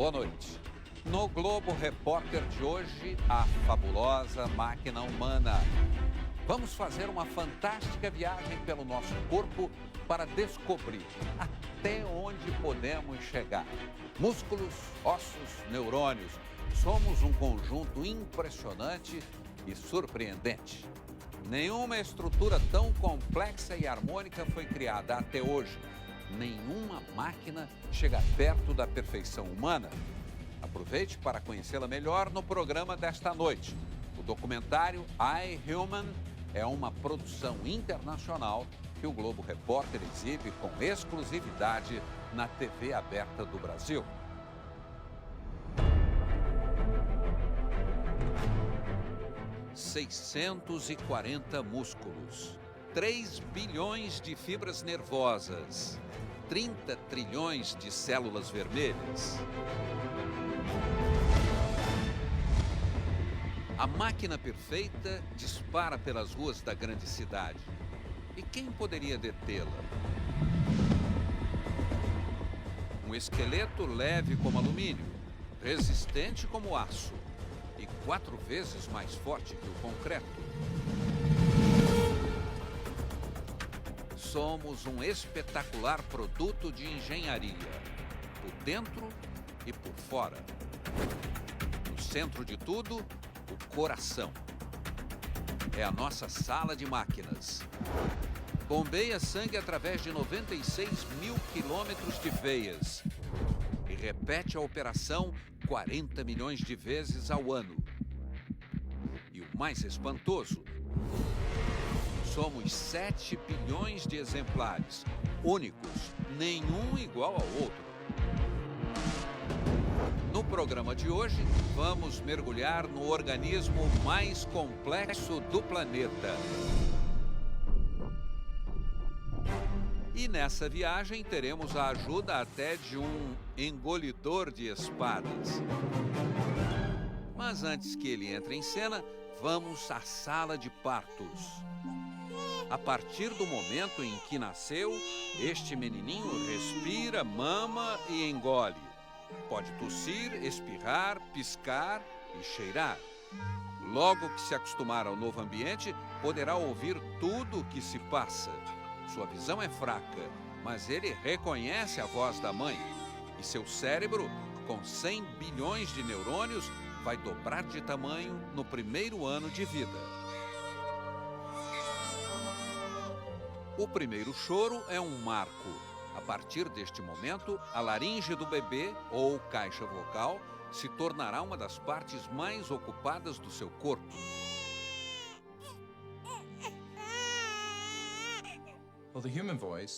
Boa noite. No Globo Repórter de hoje, a fabulosa máquina humana. Vamos fazer uma fantástica viagem pelo nosso corpo para descobrir até onde podemos chegar. Músculos, ossos, neurônios. Somos um conjunto impressionante e surpreendente. Nenhuma estrutura tão complexa e harmônica foi criada até hoje. Nenhuma máquina chega perto da perfeição humana. Aproveite para conhecê-la melhor no programa desta noite. O documentário iHuman é uma produção internacional que o Globo Repórter exibe com exclusividade na TV aberta do Brasil. ...640 músculos, 3 bilhões de fibras nervosas, 30 trilhões de células vermelhas. A máquina perfeita dispara pelas ruas da grande cidade. E quem poderia detê-la? Um esqueleto leve como alumínio, resistente como aço e 4 vezes mais forte que o concreto. Somos um espetacular produto de engenharia, por dentro e por fora. No centro de tudo, o coração. É a nossa sala de máquinas. Bombeia sangue através de 96 mil quilômetros de veias e repete a operação 40 milhões de vezes ao ano. E o mais espantoso, somos 7 bilhões de exemplares, únicos, nenhum igual ao outro. No programa de hoje, vamos mergulhar no organismo mais complexo do planeta. E nessa viagem teremos a ajuda até de um engolidor de espadas. Mas antes que ele entre em cena, vamos à sala de partos. A partir do momento em que nasceu, este menininho respira, mama e engole. Pode tossir, espirrar, piscar e cheirar. Logo que se acostumar ao novo ambiente, poderá ouvir tudo o que se passa. Sua visão é fraca, mas ele reconhece a voz da mãe. E seu cérebro, com 100 bilhões de neurônios, vai dobrar de tamanho no primeiro ano de vida. O primeiro choro é um marco. A partir deste momento, a laringe do bebê, ou caixa vocal, se tornará uma das partes mais ocupadas do seu corpo.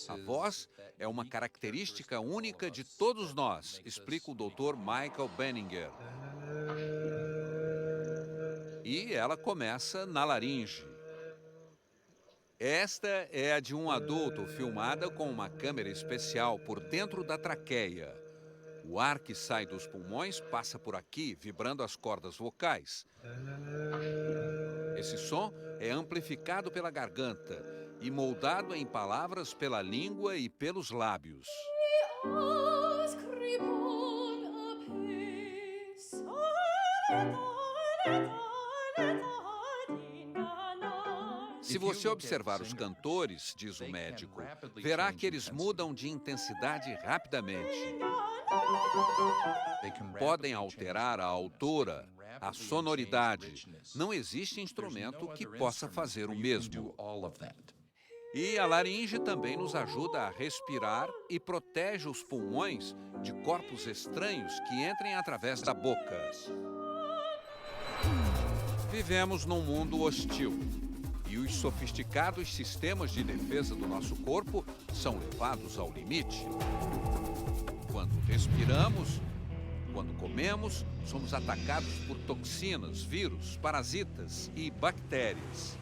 A voz é uma característica única de todos nós, explica o Dr. Michael Benninger. E ela começa na laringe. Esta é a de um adulto, filmada com uma câmera especial por dentro da traqueia. O ar que sai dos pulmões passa por aqui, vibrando as cordas vocais. Esse som é amplificado pela garganta e moldado em palavras pela língua e pelos lábios. Se você observar os cantores, diz o médico, verá que eles mudam de intensidade rapidamente. Podem alterar a altura, a sonoridade. Não existe instrumento que possa fazer o mesmo. E a laringe também nos ajuda a respirar e protege os pulmões de corpos estranhos que entrem através da boca. Vivemos num mundo hostil. E os sofisticados sistemas de defesa do nosso corpo são levados ao limite. Quando respiramos, quando comemos, somos atacados por toxinas, vírus, parasitas e bactérias.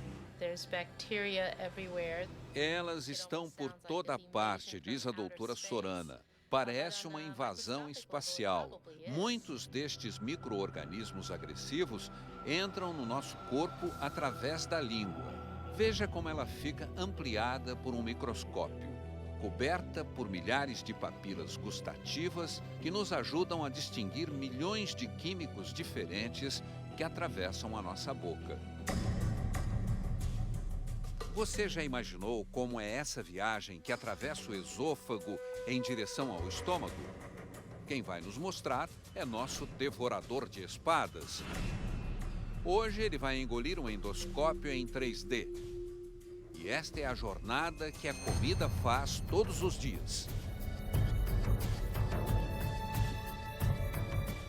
Elas estão por toda parte, diz a doutora Sorana. Parece uma invasão espacial. Muitos destes micro-organismos agressivos entram no nosso corpo através da língua. Veja como ela fica ampliada por um microscópio. coberta por milhares de papilas gustativas que nos ajudam a distinguir milhões de químicos diferentes que atravessam a nossa boca. Você já imaginou como é essa viagem que atravessa o esôfago em direção ao estômago? Quem vai nos mostrar é nosso devorador de espadas. Hoje ele vai engolir um endoscópio em 3D. E esta é a jornada que a comida faz todos os dias.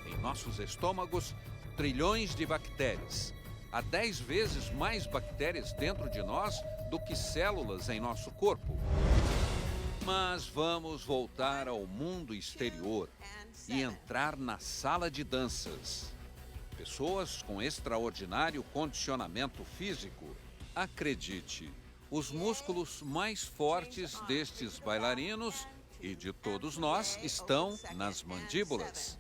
Em nossos estômagos, trilhões de bactérias. Há 10 vezes mais bactérias dentro de nós do que células em nosso corpo. Mas vamos voltar ao mundo exterior e entrar na sala de danças. Pessoas com extraordinário condicionamento físico. Acredite, os músculos mais fortes destes bailarinos e de todos nós estão nas mandíbulas.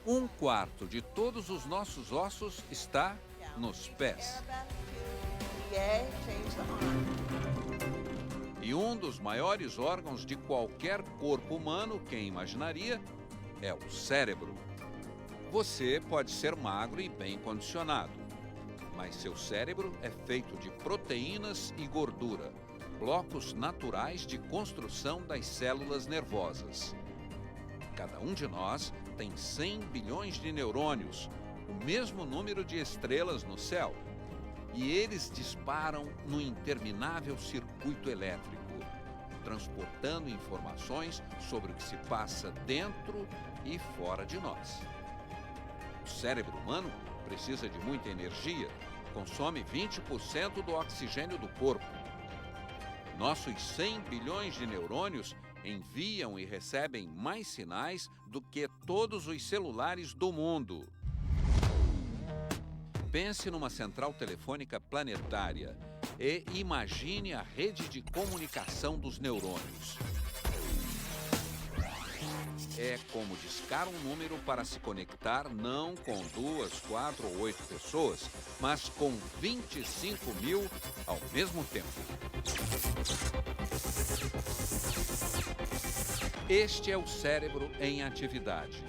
1/4 de todos os nossos ossos está nos pés. E um dos maiores órgãos de qualquer corpo humano, quem imaginaria, é o cérebro. Você pode ser magro e bem condicionado, mas seu cérebro é feito de proteínas e gordura, blocos naturais de construção das células nervosas. Cada um de nós tem 100 bilhões de neurônios, o mesmo número de estrelas no céu. E eles disparam no interminável circuito elétrico, transportando informações sobre o que se passa dentro e fora de nós. O cérebro humano precisa de muita energia, consome 20% do oxigênio do corpo. Nossos 100 bilhões de neurônios enviam e recebem mais sinais do que todos os celulares do mundo. Pense numa central telefônica planetária e imagine a rede de comunicação dos neurônios. É como discar um número para se conectar não com 2, 4 ou 8 pessoas, mas com 25 mil ao mesmo tempo. Este é o cérebro em atividade.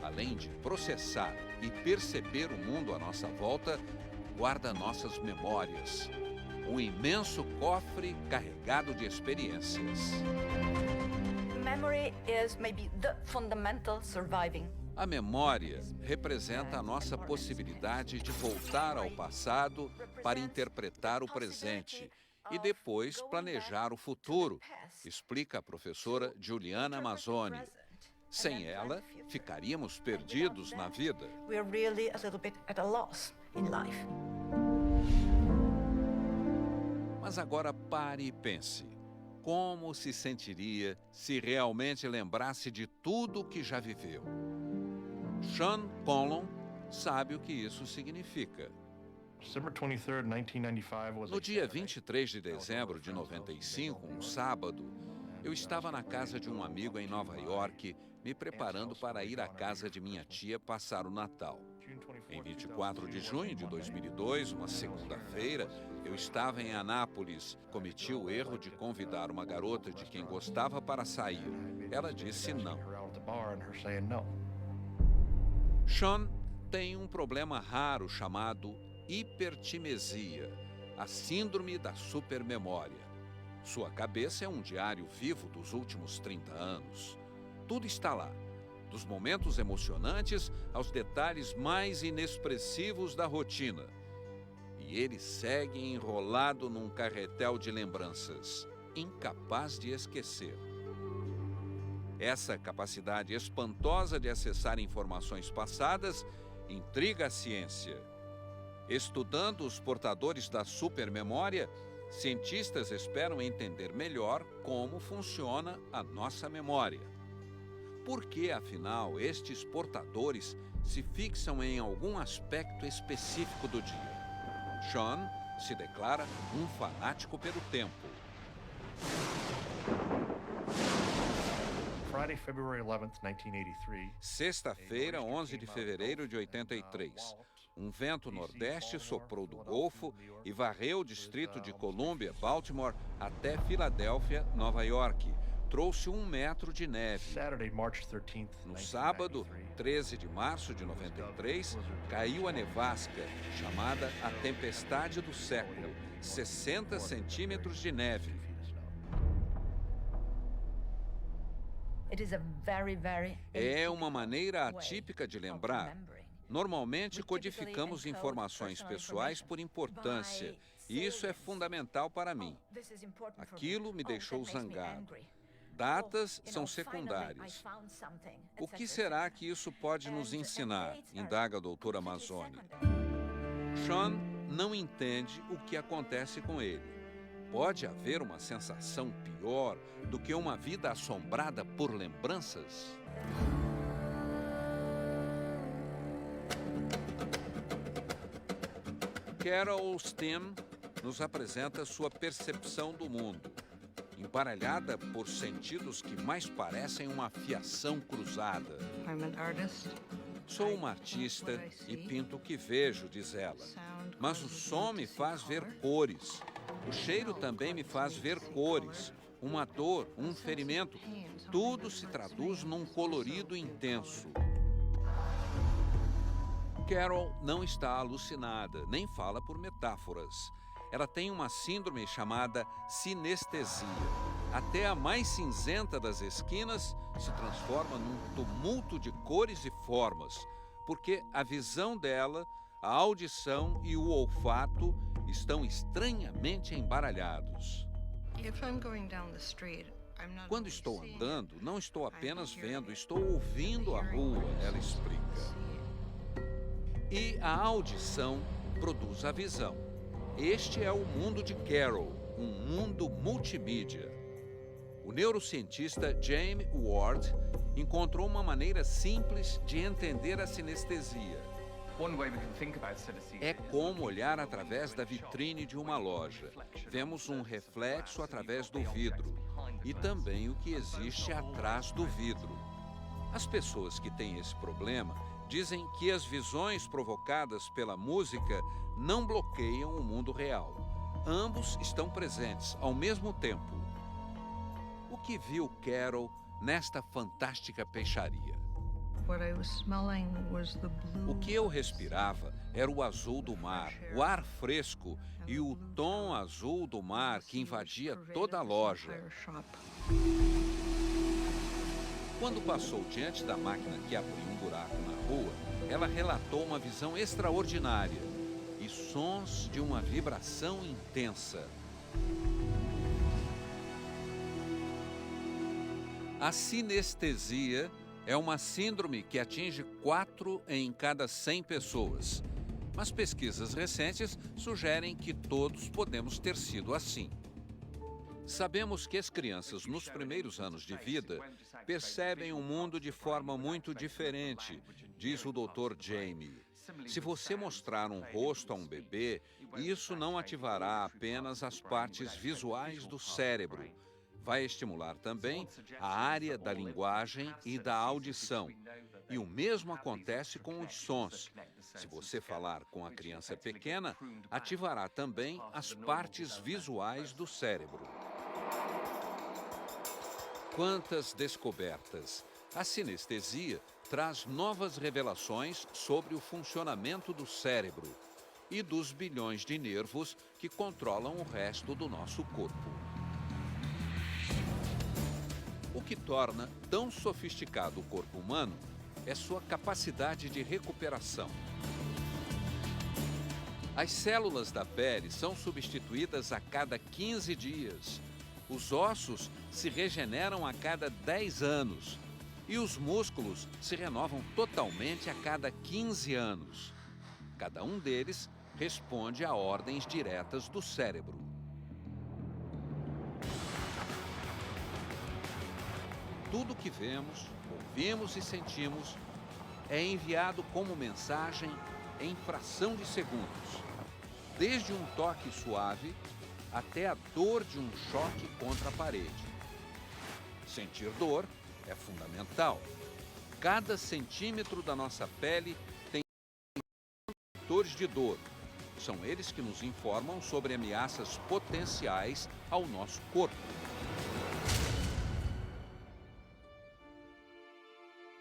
Além de processar e perceber o mundo à nossa volta, guarda nossas memórias. Um imenso cofre carregado de experiências. Memory is maybe the fundamental surviving. A memória representa a nossa possibilidade de voltar ao passado para interpretar o presente e depois planejar o futuro, explica a professora Juliana Mazzoni. Sem ela, ficaríamos perdidos na vida. We're really a little bit at a loss in life. Mas agora pare e pense. Como se sentiria se realmente lembrasse de tudo o que já viveu? Sean Conlon sabe o que isso significa. No dia 23 de dezembro de 95, um sábado, eu estava na casa de um amigo em Nova York, me preparando para ir à casa de minha tia passar o Natal. Em 24 de junho de 2002, uma segunda-feira, eu estava em Anápolis. Cometi o erro de convidar uma garota de quem gostava para sair. Ela disse não. Sean tem um problema raro chamado hipertimesia, a síndrome da supermemória. Sua cabeça é um diário vivo dos últimos 30 anos. Tudo está lá, dos momentos emocionantes aos detalhes mais inexpressivos da rotina. E ele segue enrolado num carretel de lembranças, incapaz de esquecer. Essa capacidade espantosa de acessar informações passadas intriga a ciência. Estudando os portadores da supermemória, cientistas esperam entender melhor como funciona a nossa memória. Por que, afinal, estes portadores se fixam em algum aspecto específico do dia? Sean se declara um fanático pelo tempo. Sexta-feira, 11 de fevereiro de 83. Um vento nordeste soprou do Golfo e varreu o distrito de Colômbia, Baltimore, até Filadélfia, Nova York. Trouxe 1 metro de neve. No sábado, 13 de março de 93, caiu a nevasca, chamada a tempestade do século, 60 centímetros de neve. É uma maneira atípica de lembrar. Normalmente, codificamos informações pessoais por importância, e isso é fundamental para mim. Aquilo me deixou zangado. Datas são secundárias. O que será que isso pode nos ensinar? Indaga a doutora Mazzoni. Sean não entende o que acontece com ele. Pode haver uma sensação pior do que uma vida assombrada por lembranças? Carol Stem nos apresenta sua percepção do mundo, embaralhada por sentidos que mais parecem uma fiação cruzada. Sou uma artista e pinto o que vejo, diz ela. Mas o som me faz ver cores. O cheiro também me faz ver cores. Uma dor, um ferimento. Tudo se traduz num colorido intenso. Carol não está alucinada, nem fala por metáforas. Ela tem uma síndrome chamada sinestesia. Até a mais cinzenta das esquinas se transforma num tumulto de cores e formas, porque a visão dela, a audição e o olfato estão estranhamente embaralhados. Quando estou andando, não estou apenas vendo, estou ouvindo a rua, ela explica. E a audição produz a visão. Este é o mundo de Carol, um mundo multimídia. O neurocientista James Ward encontrou uma maneira simples de entender a sinestesia. É como olhar através da vitrine de uma loja. Vemos um reflexo através do vidro e também o que existe atrás do vidro. As pessoas que têm esse problema dizem que as visões provocadas pela música não bloqueiam o mundo real. Ambos estão presentes ao mesmo tempo. O que viu Carol nesta fantástica peixaria? O que eu respirava era o azul do mar, o ar fresco e o tom azul do mar que invadia toda a loja. Quando passou diante da máquina que abriu um buraco na rua, ela relatou uma visão extraordinária e sons de uma vibração intensa. A sinestesia é uma síndrome que atinge 4 em cada 100 pessoas. Mas pesquisas recentes sugerem que todos podemos ter sido assim. Sabemos que as crianças, nos primeiros anos de vida, percebem o mundo de forma muito diferente, diz o Dr. Jamie. Se você mostrar um rosto a um bebê, isso não ativará apenas as partes visuais do cérebro. Vai estimular também a área da linguagem e da audição. E o mesmo acontece com os sons. Se você falar com a criança pequena, ativará também as partes visuais do cérebro. Quantas descobertas! A sinestesia traz novas revelações sobre o funcionamento do cérebro e dos bilhões de nervos que controlam o resto do nosso corpo. O que torna tão sofisticado o corpo humano é sua capacidade de recuperação. As células da pele são substituídas a cada 15 dias. Os ossos se regeneram a cada 10 anos. E os músculos se renovam totalmente a cada 15 anos. Cada um deles responde a ordens diretas do cérebro. Tudo que vemos, ouvimos e sentimos é enviado como mensagem em fração de segundos. Desde um toque suave até a dor de um choque contra a parede. Sentir dor é fundamental. Cada centímetro da nossa pele tem receptores de dor. São eles que nos informam sobre ameaças potenciais ao nosso corpo.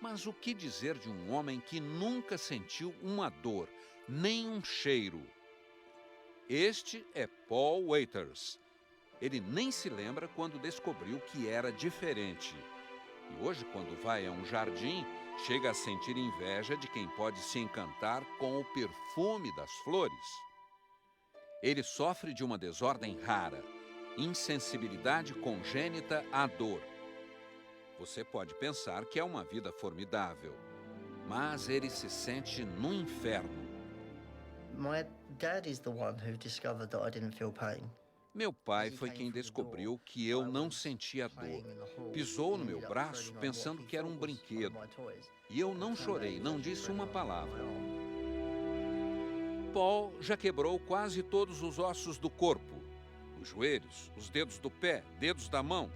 Mas o que dizer de um homem que nunca sentiu uma dor, nem um cheiro? Este é Paul Waiters. Ele nem se lembra quando descobriu que era diferente. E hoje, quando vai a um jardim, chega a sentir inveja de quem pode se encantar com o perfume das flores. Ele sofre de uma desordem rara, insensibilidade congênita à dor. Você pode pensar que é uma vida formidável, mas ele se sente no inferno. My dad is the one who discovered that I didn't feel pain. Meu pai foi quem descobriu que eu não sentia dor. Pisou no meu braço pensando que era um brinquedo. E eu não chorei, não disse uma palavra. Paul já quebrou quase todos os ossos do corpo. Os joelhos, os dedos do pé, dedos da mão.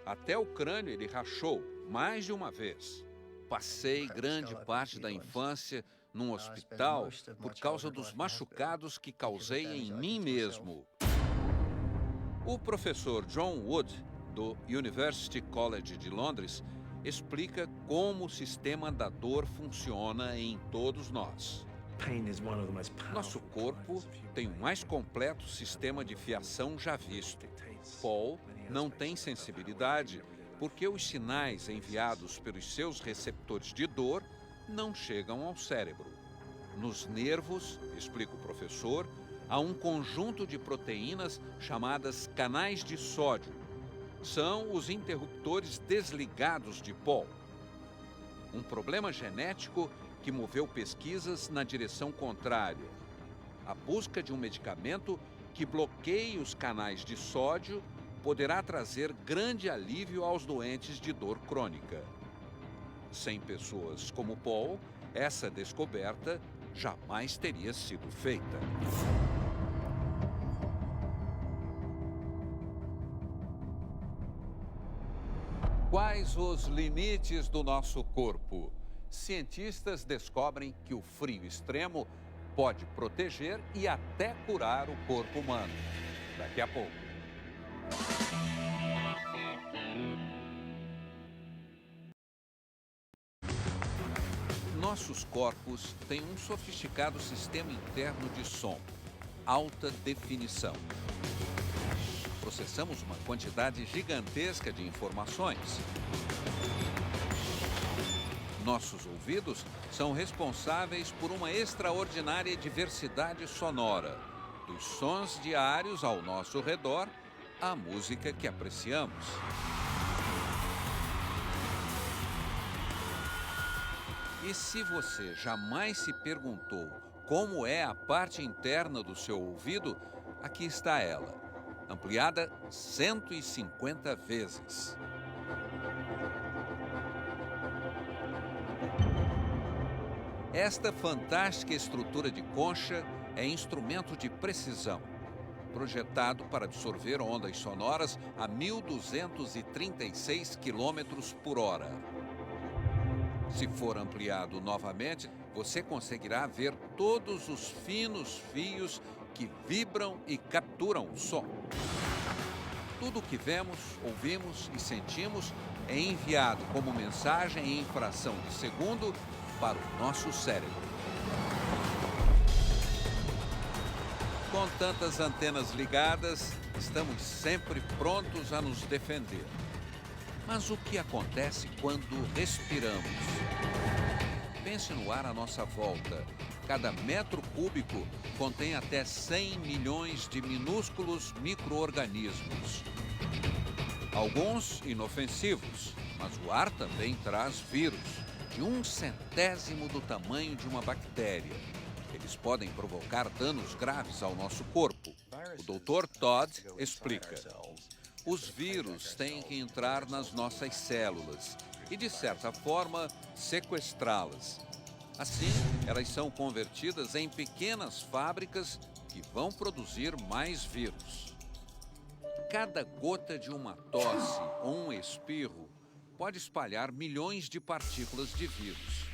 Até o crânio ele rachou, mais de uma vez. Passei grande parte da infância num hospital por causa dos machucados que causei em mim mesmo. O professor John Wood, do University College de Londres, explica como o sistema da dor funciona em todos nós. Nosso corpo tem o mais completo sistema de fiação já visto. Paul não tem sensibilidade porque os sinais enviados pelos seus receptores de dor não chegam ao cérebro. Nos nervos, explica o professor, há um conjunto de proteínas chamadas canais de sódio. São os interruptores desligados de Paul. Um problema genético que moveu pesquisas na direção contrária. A busca de um medicamento que bloqueie os canais de sódio poderá trazer grande alívio aos doentes de dor crônica. Sem pessoas como Paul, essa descoberta jamais teria sido feita. Quais os limites do nosso corpo? Cientistas descobrem que o frio extremo pode proteger e até curar o corpo humano. Daqui a pouco. Nossos corpos têm um sofisticado sistema interno de som, alta definição. Processamos uma quantidade gigantesca de informações. Nossos ouvidos são responsáveis por uma extraordinária diversidade sonora, dos sons diários ao nosso redor à música que apreciamos. E se você jamais se perguntou como é a parte interna do seu ouvido, aqui está ela, ampliada 150 vezes. Esta fantástica estrutura de concha é instrumento de precisão, projetado para absorver ondas sonoras a 1.236 km/h. Se for ampliado novamente, você conseguirá ver todos os finos fios que vibram e capturam o som. Tudo o que vemos, ouvimos e sentimos é enviado como mensagem em fração de segundo para o nosso cérebro. Com tantas antenas ligadas, estamos sempre prontos a nos defender. Mas o que acontece quando respiramos? Pense no ar à nossa volta. Cada metro cúbico contém até 100 milhões de minúsculos micro-organismos. Alguns inofensivos, mas o ar também traz vírus, de 1/100º do tamanho de uma bactéria. Eles podem provocar danos graves ao nosso corpo. O Dr. Todd explica. Os vírus têm que entrar nas nossas células e, de certa forma, sequestrá-las. Assim, elas são convertidas em pequenas fábricas que vão produzir mais vírus. Cada gota de uma tosse ou um espirro pode espalhar milhões de partículas de vírus.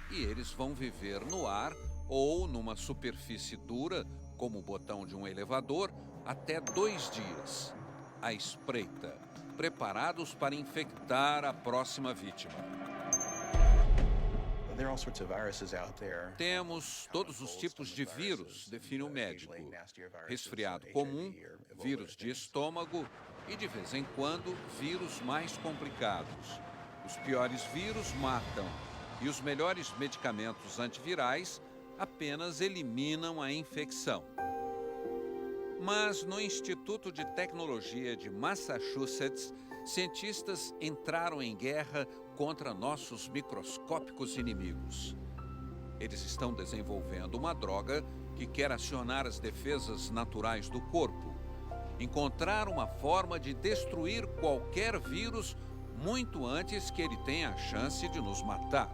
E eles vão viver no ar ou numa superfície dura, como o botão de um elevador, até 2 dias. À espreita, preparados para infectar a próxima vítima. Temos todos os tipos de vírus, define o médico. Resfriado comum, vírus de estômago e, de vez em quando, vírus mais complicados. Os piores vírus matam e os melhores medicamentos antivirais apenas eliminam a infecção. Mas no Instituto de Tecnologia de Massachusetts, cientistas entraram em guerra contra nossos microscópicos inimigos. Eles estão desenvolvendo uma droga que quer acionar as defesas naturais do corpo, encontrar uma forma de destruir qualquer vírus muito antes que ele tenha a chance de nos matar.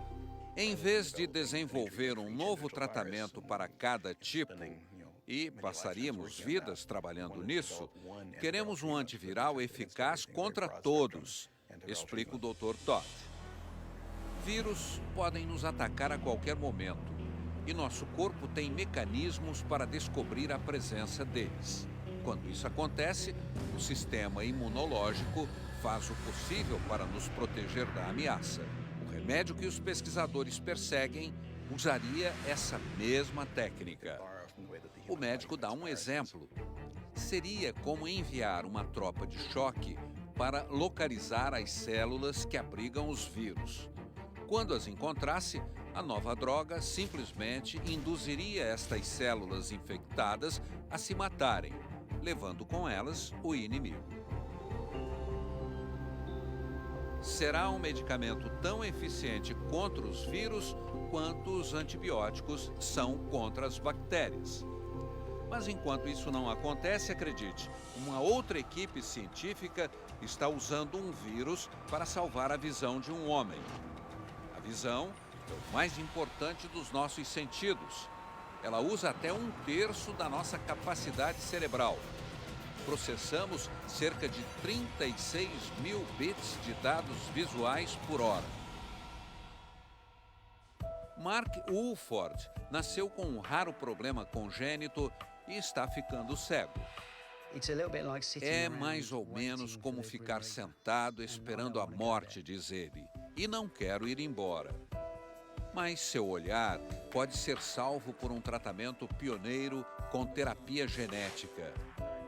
Em vez de desenvolver um novo tratamento para cada tipo, e passaríamos vidas trabalhando nisso, queremos um antiviral eficaz contra todos, explica o Dr. Todd. Vírus podem nos atacar a qualquer momento e nosso corpo tem mecanismos para descobrir a presença deles. Quando isso acontece, o sistema imunológico faz o possível para nos proteger da ameaça. O remédio que os pesquisadores perseguem usaria essa mesma técnica. O médico dá um exemplo. Seria como enviar uma tropa de choque para localizar as células que abrigam os vírus. Quando as encontrasse, a nova droga simplesmente induziria estas células infectadas a se matarem, levando com elas o inimigo. Será um medicamento tão eficiente contra os vírus quanto os antibióticos são contra as bactérias. Mas enquanto isso não acontece, acredite, uma outra equipe científica está usando um vírus para salvar a visão de um homem. A visão é o mais importante dos nossos sentidos. Ela usa até 1/3 da nossa capacidade cerebral. Processamos cerca de 36 mil bits de dados visuais por hora. Mark Woolford nasceu com um raro problema congênito e está ficando cego. É mais ou menos como ficar sentado esperando a morte, diz ele, e não quero ir embora. Mas seu olhar pode ser salvo por um tratamento pioneiro com terapia genética.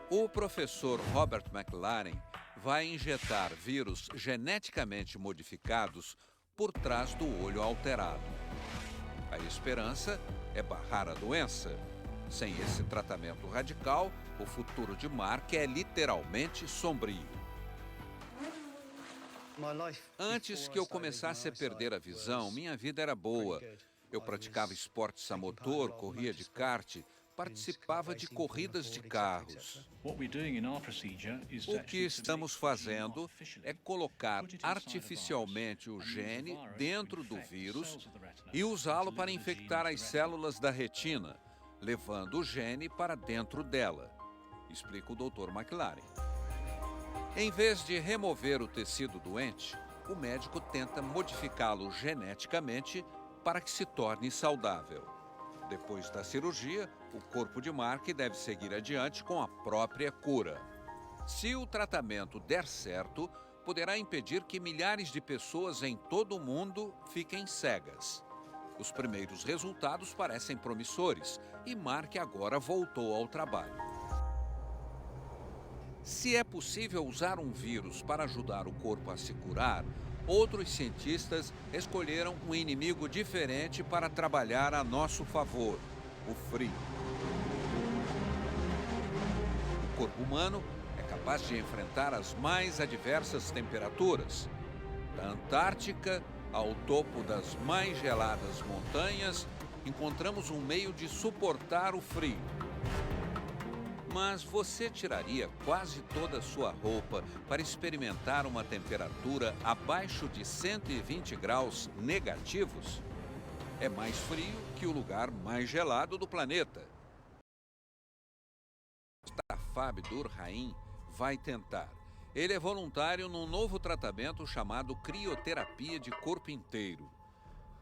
O professor Robert McLaren vai injetar vírus geneticamente modificados por trás do olho alterado. A esperança é barrar a doença. Sem esse tratamento radical, o futuro de Mark é literalmente sombrio. Antes que eu começasse a perder a visão, minha vida era boa. Eu praticava esportes a motor, corria de kart, participava de corridas de carros. O que estamos fazendo é colocar artificialmente o gene dentro do vírus e usá-lo para infectar as células da retina, levando o gene para dentro dela, explica o Dr. McLaren. Em vez de remover o tecido doente, o médico tenta modificá-lo geneticamente para que se torne saudável. Depois da cirurgia, o corpo de Mark deve seguir adiante com a própria cura. Se o tratamento der certo, poderá impedir que milhares de pessoas em todo o mundo fiquem cegas. Os primeiros resultados parecem promissores e Mark agora voltou ao trabalho. Se é possível usar um vírus para ajudar o corpo a se curar, outros cientistas escolheram um inimigo diferente para trabalhar a nosso favor: o frio. O corpo humano é capaz de enfrentar as mais adversas temperaturas. Da Antártica ao topo das mais geladas montanhas, encontramos um meio de suportar o frio. Mas você tiraria quase toda a sua roupa para experimentar uma temperatura abaixo de 120 graus negativos? É mais frio que o lugar mais gelado do planeta. Mustafa Abdur-Rahim vai tentar. Ele é voluntário num novo tratamento chamado crioterapia de corpo inteiro.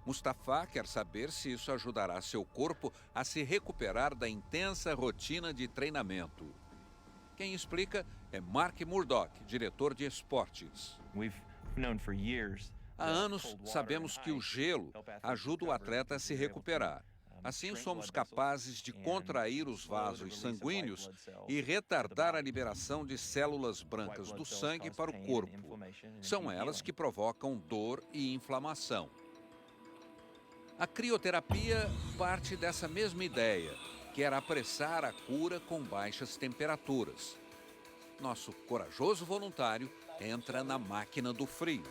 Mustafa quer saber se isso ajudará seu corpo a se recuperar da intensa rotina de treinamento. Quem explica é Mark Murdoch, diretor de esportes. Há anos sabemos que o gelo ajuda o atleta a se recuperar. Assim, somos capazes de contrair os vasos sanguíneos e retardar a liberação de células brancas do sangue para o corpo. São elas que provocam dor e inflamação. A crioterapia parte dessa mesma ideia, que era apressar a cura com baixas temperaturas. Nosso corajoso voluntário entra na máquina do frio.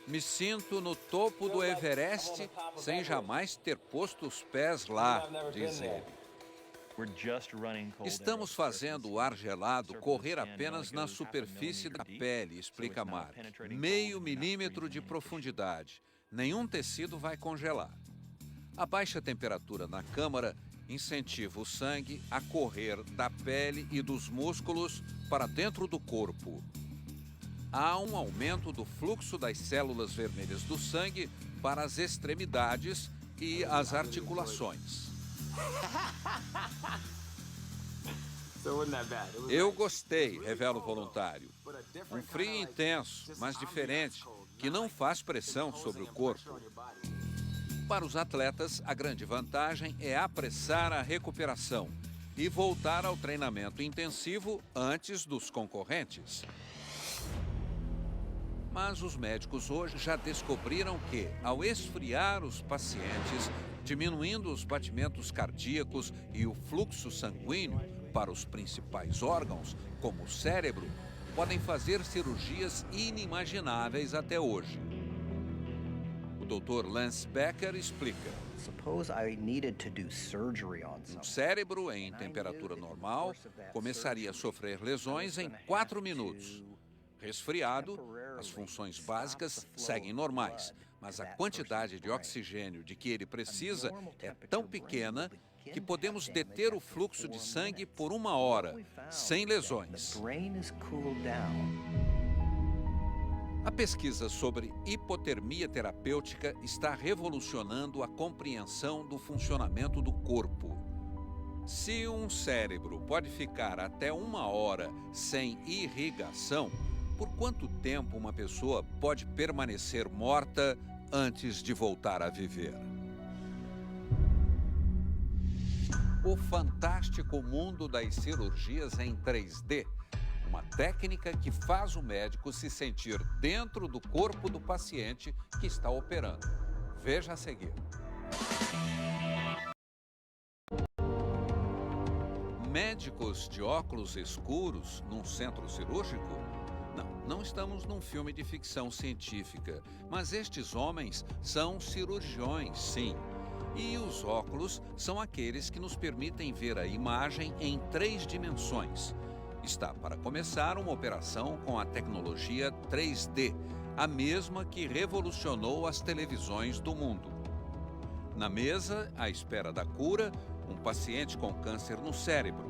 Me sinto no topo do Everest sem jamais ter posto os pés lá, diz ele. Estamos fazendo o ar gelado correr apenas na superfície da pele, explica Mark. Meio milímetro de profundidade. Nenhum tecido vai congelar. A baixa temperatura na câmara incentiva o sangue a correr da pele e dos músculos para dentro do corpo. Há um aumento do fluxo das células vermelhas do sangue para as extremidades e as articulações. Eu gostei, revela o voluntário. Um frio intenso, mas diferente, que não faz pressão sobre o corpo. Para os atletas, a grande vantagem é apressar a recuperação e voltar ao treinamento intensivo antes dos concorrentes. Mas os médicos hoje já descobriram que, ao esfriar os pacientes, diminuindo os batimentos cardíacos e o fluxo sanguíneo para os principais órgãos, como o cérebro, podem fazer cirurgias inimagináveis até hoje. O Dr. Lance Becker explica. Um cérebro em temperatura normal começaria a sofrer lesões em 4 minutos. Resfriado, as funções básicas seguem normais, mas a quantidade de oxigênio de que ele precisa é tão pequena que podemos deter o fluxo de sangue por 1 hora, sem lesões. A pesquisa sobre hipotermia terapêutica está revolucionando a compreensão do funcionamento do corpo. Se um cérebro pode ficar até 1 hora sem irrigação, por quanto tempo uma pessoa pode permanecer morta antes de voltar a viver? O fantástico mundo das cirurgias em 3D. Uma técnica que faz o médico se sentir dentro do corpo do paciente que está operando. Veja a seguir. Médicos de óculos escuros num centro cirúrgico? Não estamos num filme de ficção científica, mas estes homens são cirurgiões, sim. E os óculos são aqueles que nos permitem ver a imagem em 3 dimensões. Está para começar uma operação com a tecnologia 3D, a mesma que revolucionou as televisões do mundo. Na mesa, à espera da cura, um paciente com câncer no cérebro.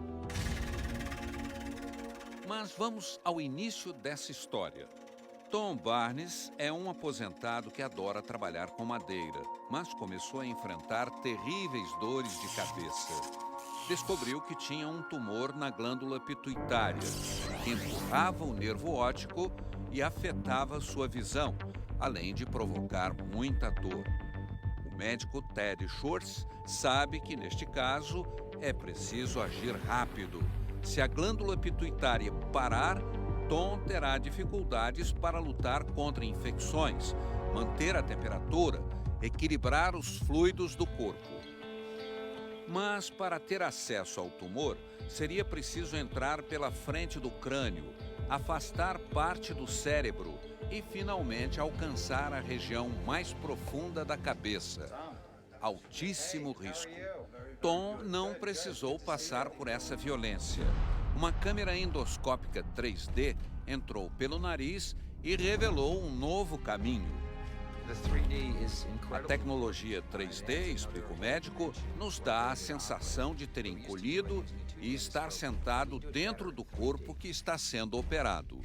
Mas vamos ao início dessa história. Tom Barnes é um aposentado que adora trabalhar com madeira, mas começou a enfrentar terríveis dores de cabeça. Descobriu que tinha um tumor na glândula pituitária, que empurrava o nervo óptico e afetava sua visão, além de provocar muita dor. O médico Ted Schwartz sabe que, neste caso, é preciso agir rápido. Se a glândula pituitária parar, Tom terá dificuldades para lutar contra infecções, manter a temperatura, equilibrar os fluidos do corpo. Mas para ter acesso ao tumor, seria preciso entrar pela frente do crânio, afastar parte do cérebro e finalmente alcançar a região mais profunda da cabeça. Altíssimo risco. Tom não precisou passar por essa violência. Uma câmera endoscópica 3D entrou pelo nariz e revelou um novo caminho. A tecnologia 3D, explica o médico, nos dá a sensação de ter encolhido e estar sentado dentro do corpo que está sendo operado.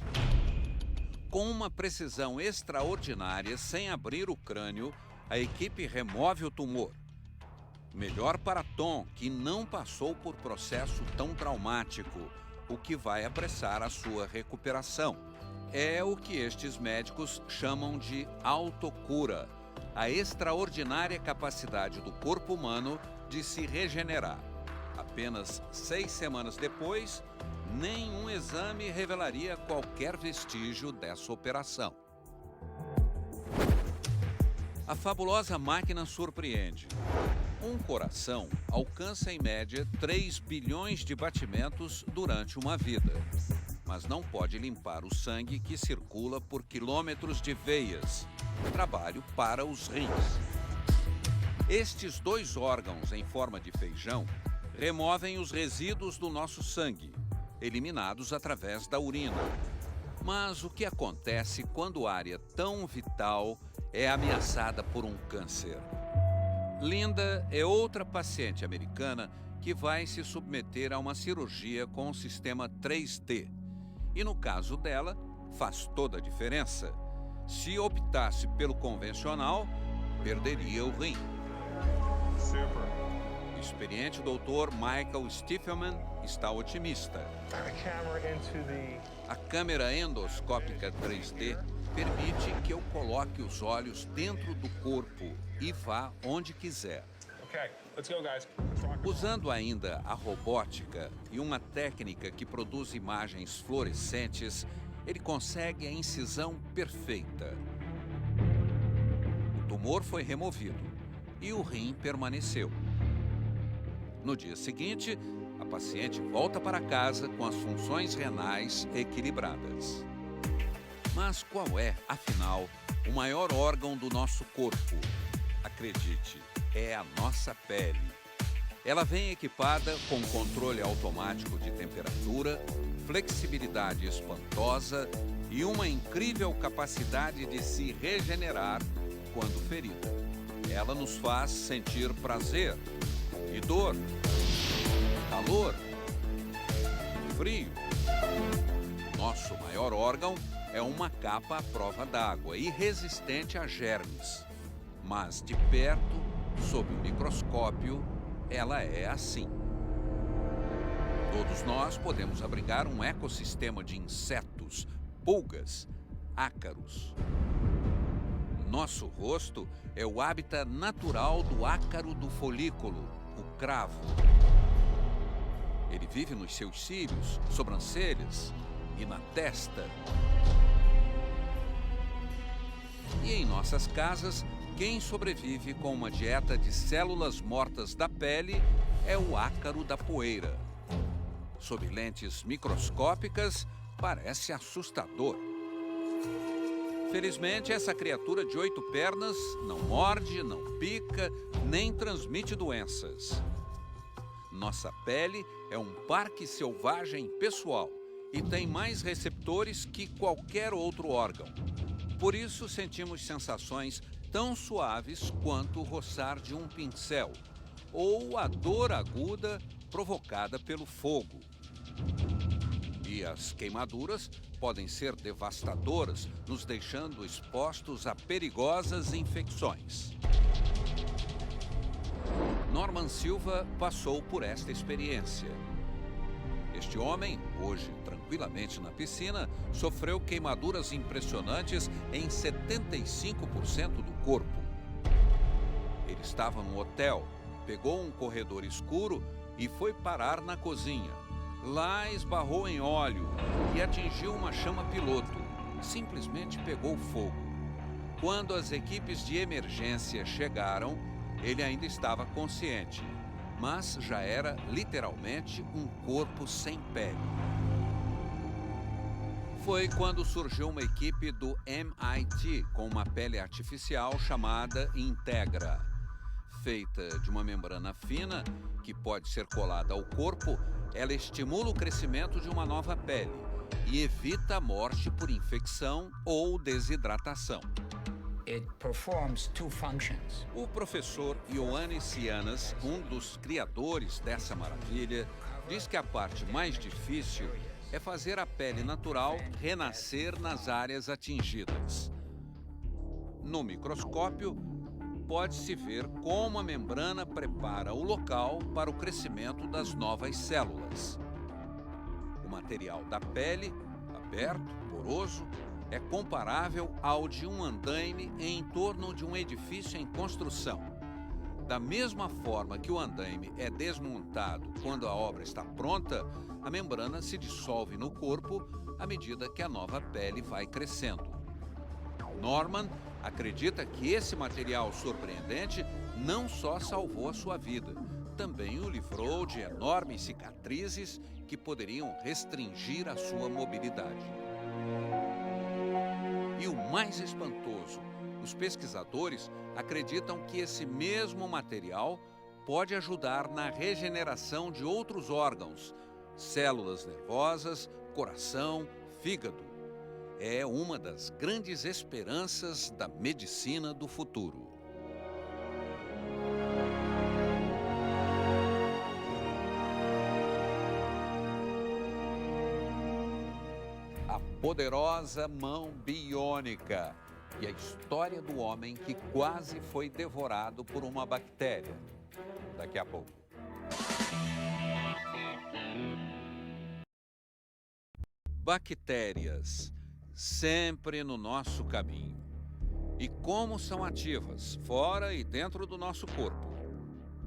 Com uma precisão extraordinária, sem abrir o crânio, a equipe remove o tumor. Melhor para Tom, que não passou por processo tão traumático, o que vai apressar a sua recuperação. É o que estes médicos chamam de autocura, a extraordinária capacidade do corpo humano de se regenerar. Apenas 6 semanas depois, nenhum exame revelaria qualquer vestígio dessa operação. A fabulosa máquina surpreende. Um coração alcança em média 3 bilhões de batimentos durante uma vida, mas não pode limpar o sangue que circula por quilômetros de veias. Trabalho para os rins. Estes 2 órgãos em forma de feijão removem os resíduos do nosso sangue, eliminados através da urina. Mas o que acontece quando a área tão vital é ameaçada por um câncer? Linda é outra paciente americana que vai se submeter a uma cirurgia com o sistema 3D. E no caso dela, faz toda a diferença. Se optasse pelo convencional, perderia o rim. O experiente Dr. Michael Stifelman está otimista. A câmera endoscópica 3D permite que eu coloque os olhos dentro do corpo e vá onde quiser. Usando ainda a robótica e uma técnica que produz imagens fluorescentes, ele consegue a incisão perfeita. O tumor foi removido e o rim permaneceu. No dia seguinte, a paciente volta para casa com as funções renais equilibradas. Mas qual é, afinal, o maior órgão do nosso corpo? Acredite, é a nossa pele. Ela vem equipada com controle automático de temperatura, flexibilidade espantosa e uma incrível capacidade de se regenerar quando ferida. Ela nos faz sentir prazer e dor, calor, frio. Nosso maior órgão é uma capa à prova d'água e resistente a germes. Mas de perto, sob o microscópio, ela é assim. Todos nós podemos abrigar um ecossistema de insetos, pulgas, ácaros. Nosso rosto é o hábitat natural do ácaro do folículo, o cravo. Ele vive nos seus cílios, sobrancelhas e na testa. E em nossas casas, quem sobrevive com uma dieta de células mortas da pele é o ácaro da poeira. Sob lentes microscópicas, parece assustador. Felizmente, essa criatura de 8 pernas não morde, não pica, nem transmite doenças. Nossa pele é um parque selvagem pessoal e tem mais receptores que qualquer outro órgão. Por isso, sentimos sensações tão suaves quanto o roçar de um pincel ou a dor aguda provocada pelo fogo. E as queimaduras podem ser devastadoras, nos deixando expostos a perigosas infecções. Norman Silva passou por esta experiência. Este homem, hoje tranquilamente na piscina, sofreu queimaduras impressionantes em 75% do corpo. Ele estava num hotel, pegou um corredor escuro e foi parar na cozinha. Lá esbarrou em óleo e atingiu uma chama piloto. Simplesmente pegou fogo. Quando as equipes de emergência chegaram, ele ainda estava consciente, mas já era literalmente um corpo sem pele. Foi quando surgiu uma equipe do MIT com uma pele artificial chamada Integra. Feita de uma membrana fina que pode ser colada ao corpo, ela estimula o crescimento de uma nova pele e evita a morte por infecção ou desidratação. It performs 2 functions. O professor Ioannis Sianas, um dos criadores dessa maravilha, diz que a parte mais difícil é fazer a pele natural renascer nas áreas atingidas. No microscópio, pode-se ver como a membrana prepara o local para o crescimento das novas células. O material da pele, aberto, poroso, é comparável ao de um andaime em torno de um edifício em construção. Da mesma forma que o andaime é desmontado quando a obra está pronta, a membrana se dissolve no corpo à medida que a nova pele vai crescendo. Norman acredita que esse material surpreendente não só salvou a sua vida, também o livrou de enormes cicatrizes que poderiam restringir a sua mobilidade. E o mais espantoso, os pesquisadores acreditam que esse mesmo material pode ajudar na regeneração de outros órgãos, células nervosas, coração, fígado. É uma das grandes esperanças da medicina do futuro. A poderosa mão biônica e a história do homem que quase foi devorado por uma bactéria. Daqui a pouco. Bactérias, sempre no nosso caminho. E como são ativas, fora e dentro do nosso corpo.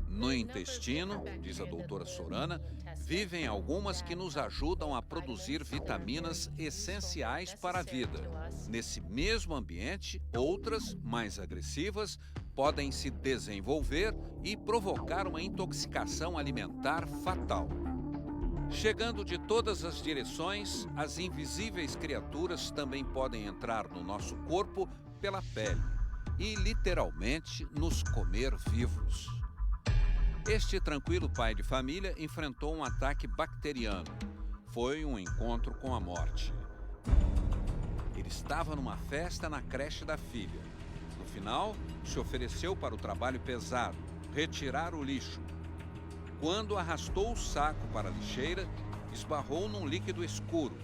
No intestino, diz a doutora Sorana, vivem algumas que nos ajudam a produzir vitaminas essenciais para a vida. Nesse mesmo ambiente, outras, mais agressivas, podem se desenvolver e provocar uma intoxicação alimentar fatal. Chegando de todas as direções, as invisíveis criaturas também podem entrar no nosso corpo pela pele e, literalmente, nos comer vivos. Este tranquilo pai de família enfrentou um ataque bacteriano. Foi um encontro com a morte. Ele estava numa festa na creche da filha. No final, se ofereceu para o trabalho pesado, retirar o lixo. Quando arrastou o saco para a lixeira, esbarrou num líquido escuro.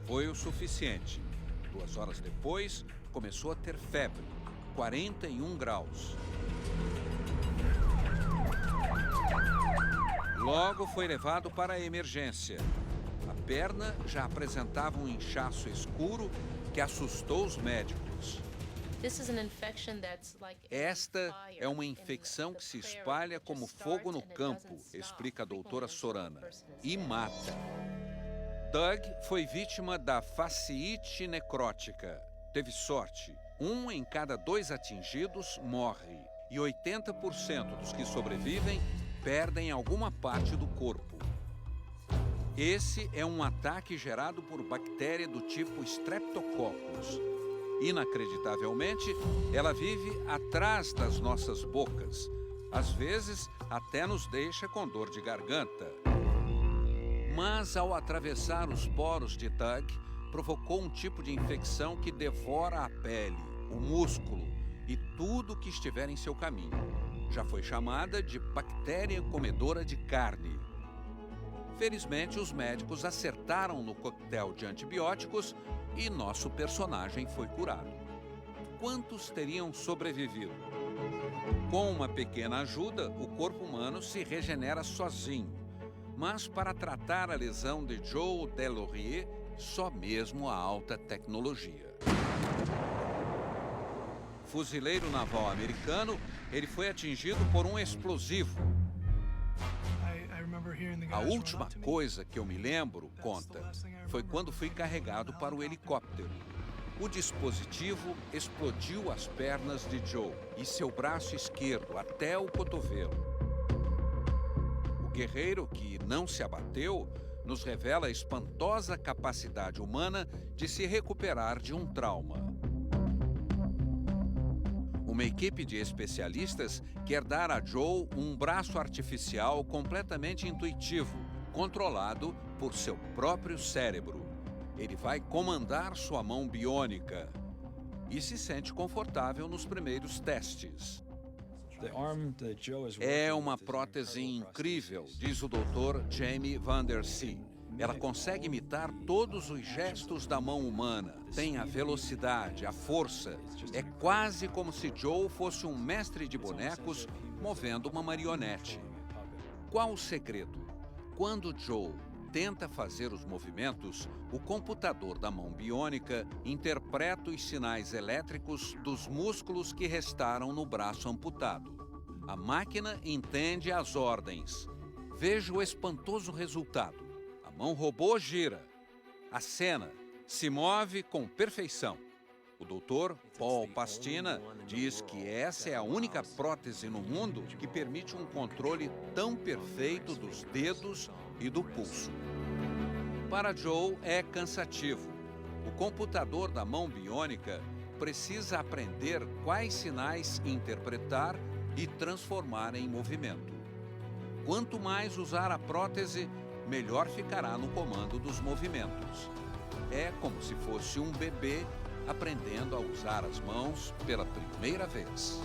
Foi o suficiente. 2 horas depois, começou a ter febre, 41 graus. Logo foi levado para a emergência. A perna já apresentava um inchaço escuro que assustou os médicos. Esta é uma infecção que se espalha como fogo no campo, explica a doutora Sorana, e mata. Doug foi vítima da fasciite necrótica. Teve sorte. 1 em cada 2 atingidos morre e 80% dos que sobrevivem perdem alguma parte do corpo. Esse é um ataque gerado por bactéria do tipo Streptococcus. Inacreditavelmente, ela vive atrás das nossas bocas. Às vezes, até nos deixa com dor de garganta. Mas, ao atravessar os poros de Doug, provocou um tipo de infecção que devora a pele, o músculo e tudo que estiver em seu caminho. Já foi chamada de bactéria comedora de carne. Felizmente, os médicos acertaram no coquetel de antibióticos e nosso personagem foi curado. Quantos teriam sobrevivido? Com uma pequena ajuda, o corpo humano se regenera sozinho. Mas para tratar a lesão de Joe Deslauriers, só mesmo a alta tecnologia. Fuzileiro naval americano, ele foi atingido por um explosivo. A última coisa que eu me lembro, conta, foi quando fui carregado para o helicóptero. O dispositivo explodiu as pernas de Joe e seu braço esquerdo até o cotovelo. O guerreiro, que não se abateu, nos revela a espantosa capacidade humana de se recuperar de um trauma. Uma equipe de especialistas quer dar a Joe um braço artificial completamente intuitivo, controlado por seu próprio cérebro. Ele vai comandar sua mão biônica e se sente confortável nos primeiros testes. É uma prótese incrível, diz o Dr. Jamie Van Der Zee. Ela consegue imitar todos os gestos da mão humana. Tem a velocidade, a força. É quase como se Joe fosse um mestre de bonecos movendo uma marionete. Qual o segredo? Quando Joe tenta fazer os movimentos, o computador da mão biônica interpreta os sinais elétricos dos músculos que restaram no braço amputado. A máquina entende as ordens. Veja o espantoso resultado. A mão robô gira. A cena se move com perfeição. O doutor Paul Pastina diz que essa é a única prótese no mundo que permite um controle tão perfeito dos dedos e do pulso. Para Joe é cansativo. O computador da mão biônica precisa aprender quais sinais interpretar e transformar em movimento. Quanto mais usar a prótese, melhor ficará no comando dos movimentos. É como se fosse um bebê aprendendo a usar as mãos pela primeira vez.